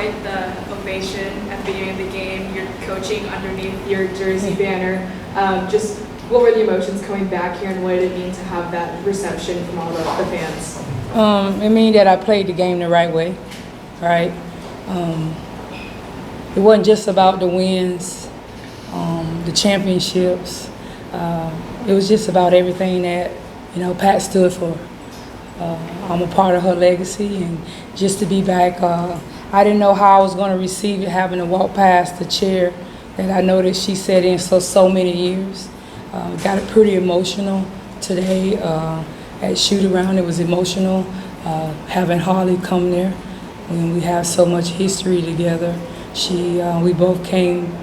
enjoyed the ovation at the beginning of the game, you're coaching underneath your jersey banner. Just what were the emotions coming back here, and what did it mean to have that reception from all the fans? It means that I played the game the right way, right? It wasn't just about the wins, the championships. It was just about everything that, Pat stood for. I'm a part of her legacy, and just to be back, I didn't know how I was going to receive it, having to walk past the chair that I know that she sat in so many years. Got it pretty emotional today at shoot around. It was emotional having Harley come there, and we have so much history together. We both came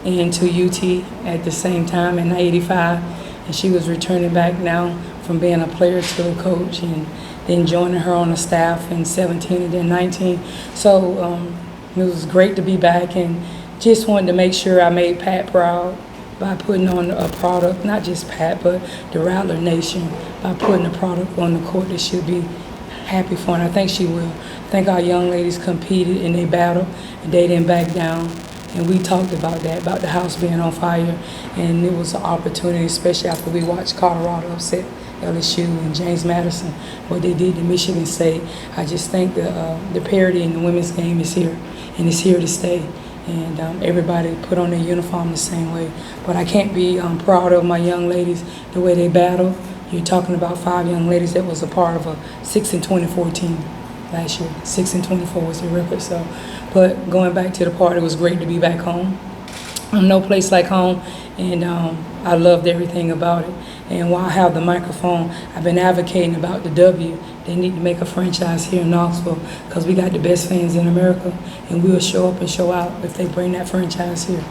into UT at the same time in '85, and she was returning back now from being a player to a coach, and then joining her on the staff in 17 and then 19. So it was great to be back, and just wanted to make sure I made Pat proud by putting on a product, not just Pat, but the Rattler Nation, by putting a product on the court that she'll be happy for, and I think she will. I think our young ladies competed and they battled, and they didn't back down. And we talked about that, about the house being on fire, and it was an opportunity, especially after we watched Colorado upset LSU and James Madison, what they did to Michigan State. I just think the parity in the women's game is here, and it's here to stay. And everybody put on their uniform the same way. But I can't be proud of my young ladies, the way they battled. You're talking about 5 young ladies that was a part of a 6-24 team last year. 6-24 was the record. So, but going back to the part, it was great to be back home. No place like home, and I loved everything about it. And while I have the microphone, I've been advocating about the W. They need to make a franchise here in Knoxville, because we got the best fans in America, and we'll show up and show out if they bring that franchise here.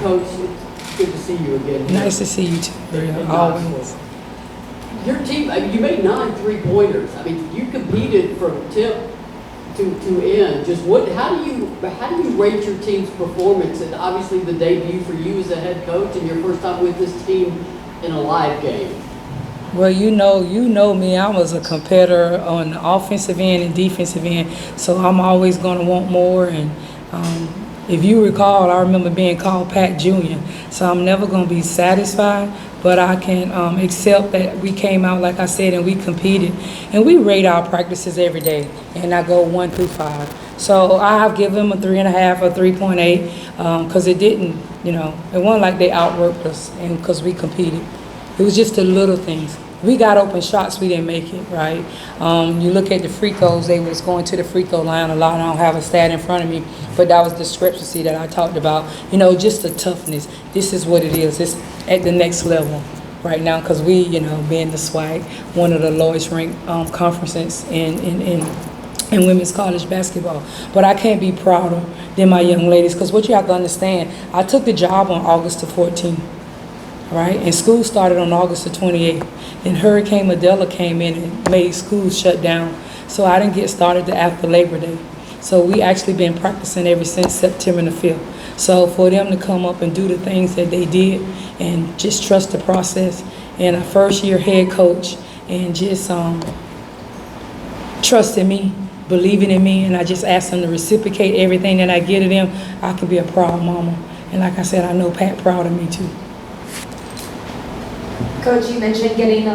Coach, it's good to see you again. Nice to see you too, always. Your team, you made 9 3-pointers. I mean, you competed from tip to end. Just how do you rate your team's performance? And obviously the debut for you as a head coach, and your first time with this team in a live game. Well, you know me. I was a competitor on the offensive end and defensive end, so I'm always going to want more. And if you recall, I remember being called Pat Jr., so I'm never going to be satisfied, but I can accept that we came out, like I said, and we competed. And we rate our practices every day, and I go 1 through 5. So I have given them a 3.5 or 3.8 because it didn't, it wasn't like they outworked us, and because we competed. It was just the little things. We got open shots, we didn't make it, right? You look at the free throws, they was going to the free throw line a lot. I don't have a stat in front of me, but that was the discrepancy that I talked about. Just the toughness. This is what it is. It's at the next level right now, because we, being the SWAC, one of the lowest ranked conferences in women's college basketball. But I can't be prouder than my young ladies, because what you have to understand, I took the job on August the 14th. Right, and school started on August the 28th. Then Hurricane Medela came in and made school shut down. So I didn't get started till after Labor Day. So we actually been practicing ever since September the 5th. So for them to come up and do the things that they did and just trust the process, and a first-year head coach, and just trusting me, believing in me, and I just asked them to reciprocate everything that I get to them, I could be a proud mama. And like I said, I know Pat proud of me too. Coach, you mentioned getting a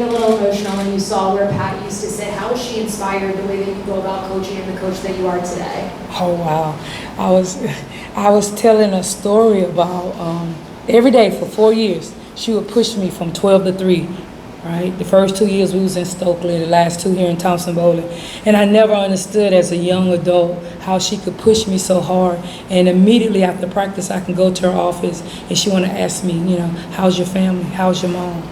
little emotional when you saw where Pat used to sit. How was she inspired the way that you go about coaching and the coach that you are today? Oh wow, I was telling a story about every day for 4 years she would push me from 12 to 3. Right, the first 2 years we was in Stokely, the last 2 here in Thompson Bowling, and I never understood as a young adult how she could push me so hard. And immediately after practice, I can go to her office and she want to ask me, how's your family, how's your mom?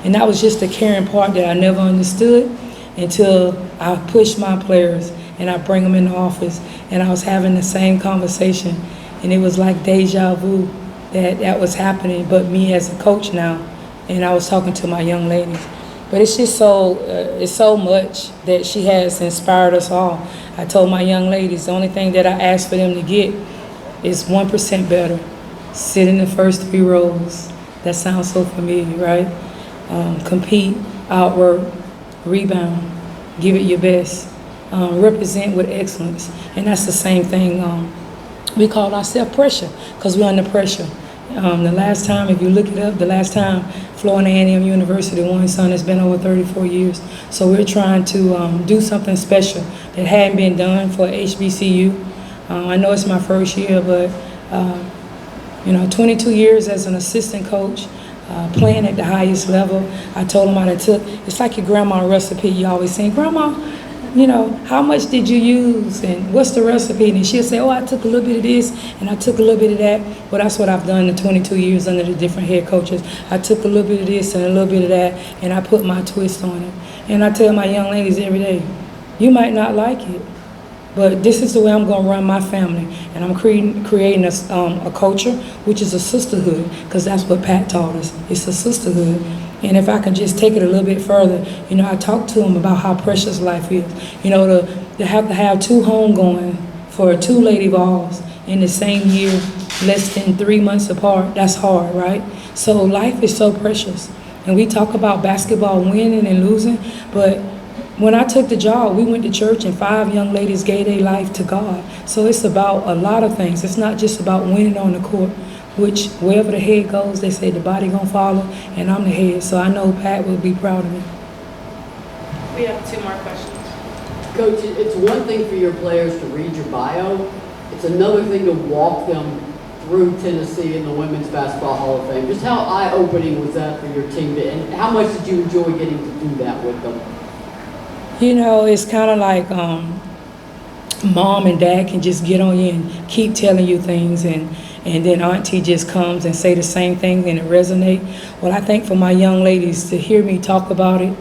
And that was just the caring part that I never understood until I pushed my players and I bring them in the office, and I was having the same conversation, and it was like deja vu that was happening, but me as a coach now. And I was talking to my young ladies. But it's just it's so much that she has inspired us all. I told my young ladies, the only thing that I asked for them to get is 1% better. Sit in the first 3 rows. That sounds so familiar, right? Compete, outwork, rebound, give it your best. represent with excellence. And that's the same thing. We call ourselves pressure because we're under pressure. The last time, if you look it up, the last time Florida A&M University won Sun has been over 34 years. So we're trying to do something special that hadn't been done for HBCU. I know it's my first year, but 22 years as an assistant coach, playing at the highest level. I told them I took, it's like your grandma recipe. You always say, Grandma, how much did you use and what's the recipe? And she'll say, oh, I took a little bit of this and I took a little bit of that. Well, that's what I've done in 22 years under the different head coaches. I took a little bit of this and a little bit of that and I put my twist on it. And I tell my young ladies every day, you might not like it, but this is the way I'm going to run my family. And I'm creating a culture, which is a sisterhood, because that's what Pat taught us. It's a sisterhood. And if I can just take it a little bit further, I talk to them about how precious life is. To have two homegoing for two Lady Vols in the same year, less than 3 months apart, that's hard, right? So life is so precious. And we talk about basketball winning and losing, but when I took the job, we went to church and 5 young ladies gave their life to God. So it's about a lot of things. It's not just about winning on the court, which wherever the head goes, they say the body gonna follow, and I'm the head. So I know Pat will be proud of me. We have 2 more questions. Coach, it's one thing for your players to read your bio. It's another thing to walk them through Tennessee and the Women's Basketball Hall of Fame. Just how eye-opening was that for your team, and how much did you enjoy getting to do that with them? It's kind of like mom and dad can just get on you and keep telling you things, and then auntie just comes and say the same thing and it resonate. Well, I think for my young ladies to hear me talk about it,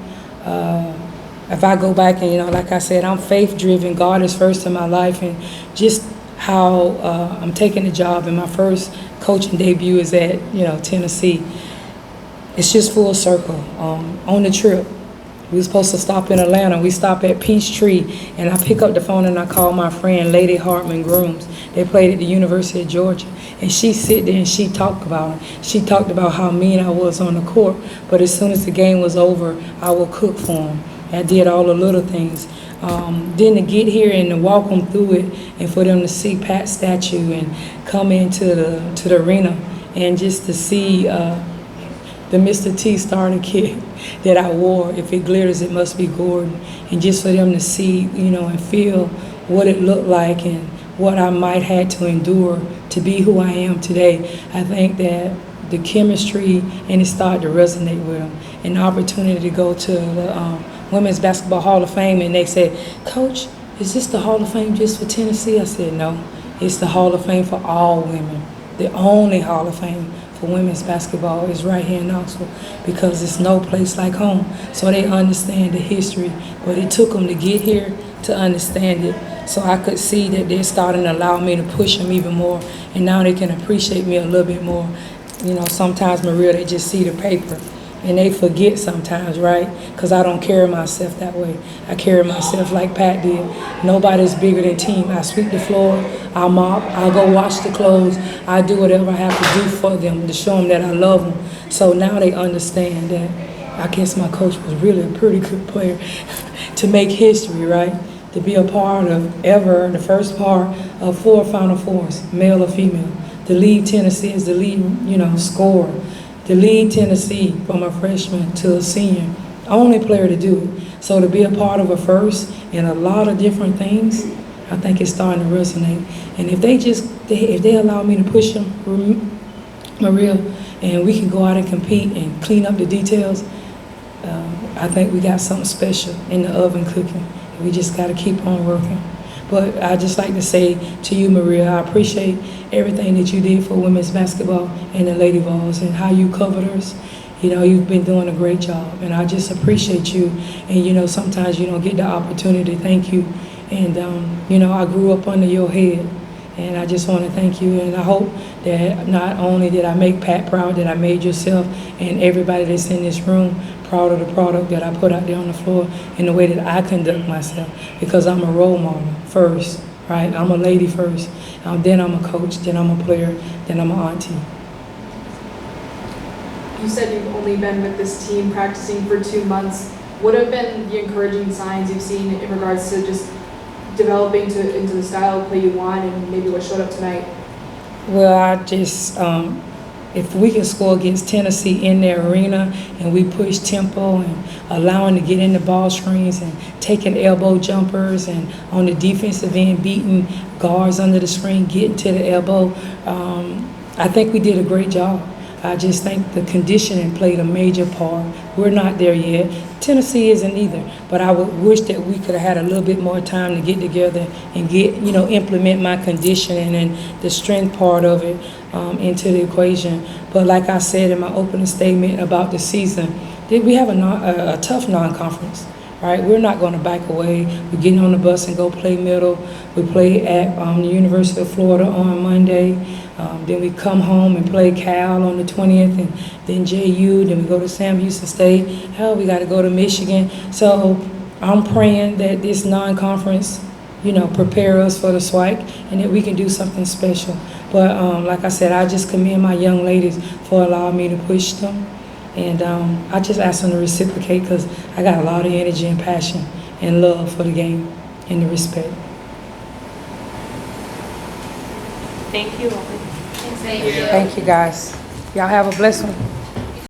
if I go back and, like I said, I'm faith-driven. God is first in my life, and just how I'm taking the job, and my first coaching debut is at, Tennessee. It's just full circle. On the trip, we were supposed to stop in Atlanta. We stopped at Peachtree, and I pick up the phone and I call my friend, Lady Hartman Grooms. They played at the University of Georgia. And she sit there and she talked about it. She talked about how mean I was on the court, but as soon as the game was over, I would cook for them. I did all the little things. Then to get here and to walk them through it, and for them to see Pat's statue and come into the arena, and just to see the Mr. T starter kit that I wore. If it glitters, it must be Gordon. And just for them to see, and feel what it looked like and what I might have to endure to be who I am today. I think that the chemistry, and it started to resonate with them. And the opportunity to go to the Women's Basketball Hall of Fame, and they said, Coach, is this the Hall of Fame just for Tennessee? I said, no, it's the Hall of Fame for all women. The only Hall of Fame for women's basketball is right here in Knoxville, because it's no place like home. So they understand the history, but it took them to get here to understand it. So I could see that they're starting to allow me to push them even more, and now they can appreciate me a little bit more. Sometimes, Maria, they just see the paper and they forget sometimes, right? Because I don't carry myself that way. I carry myself like Pat did. Nobody's bigger than team. I sweep the floor, I mop, I go wash the clothes, I do whatever I have to do for them to show them that I love them. So now they understand that I guess my coach was really a pretty good player to make history, right? To be a part of the first part of 4 Final Fours, male or female. To lead Tennessee as the lead, scorer. To lead Tennessee from a freshman to a senior. Only player to do it. So to be a part of a first in a lot of different things, I think it's starting to resonate. And if they allow me to push them, Maria, and we can go out and compete and clean up the details, I think we got something special in the oven cooking. We just got to keep on working. But I just like to say to you, Maria, I appreciate everything that you did for women's basketball and the Lady Vols, and how you covered us. You've been doing a great job, and I just appreciate you. And sometimes you don't get the opportunity to thank you. And I grew up under your head, and I just want to thank you. And I hope that not only did I make Pat proud, that I made yourself and everybody that's in this room proud of the product that I put out there on the floor, in the way that I conduct myself, because I'm a role model first, right? I'm a lady first, then I'm a coach, then I'm a player, then I'm an auntie. You said you've only been with this team practicing for 2 months. What have been the encouraging signs you've seen in regards to just developing into the style of play you want, and maybe what showed up tonight? Well, I just, if we can score against Tennessee in their arena and we push tempo and allowing to get in the ball screens and taking elbow jumpers and on the defensive end beating guards under the screen, getting to the elbow, I think we did a great job. I just think the conditioning played a major part. We're not there yet. Tennessee isn't either, but I would wish that we could have had a little bit more time to get together and implement my conditioning and the strength part of it into the equation. But like I said in my opening statement about the season, we have a tough non-conference, right? We're not going to back away. We're getting on the bus and go play middle. We play at the University of Florida on Monday. Then we come home and play Cal on the 20th, and then JU, then we go to Sam Houston State. Hell, we got to go to Michigan. So I'm praying that this non-conference, prepare us for the SWIC and that we can do something special. But like I said, I just commend my young ladies for allowing me to push them. And I just ask them to reciprocate because I got a lot of energy and passion and love for the game and the respect. Thank you all. Thank you. Thank you, guys. Y'all have a blessed one.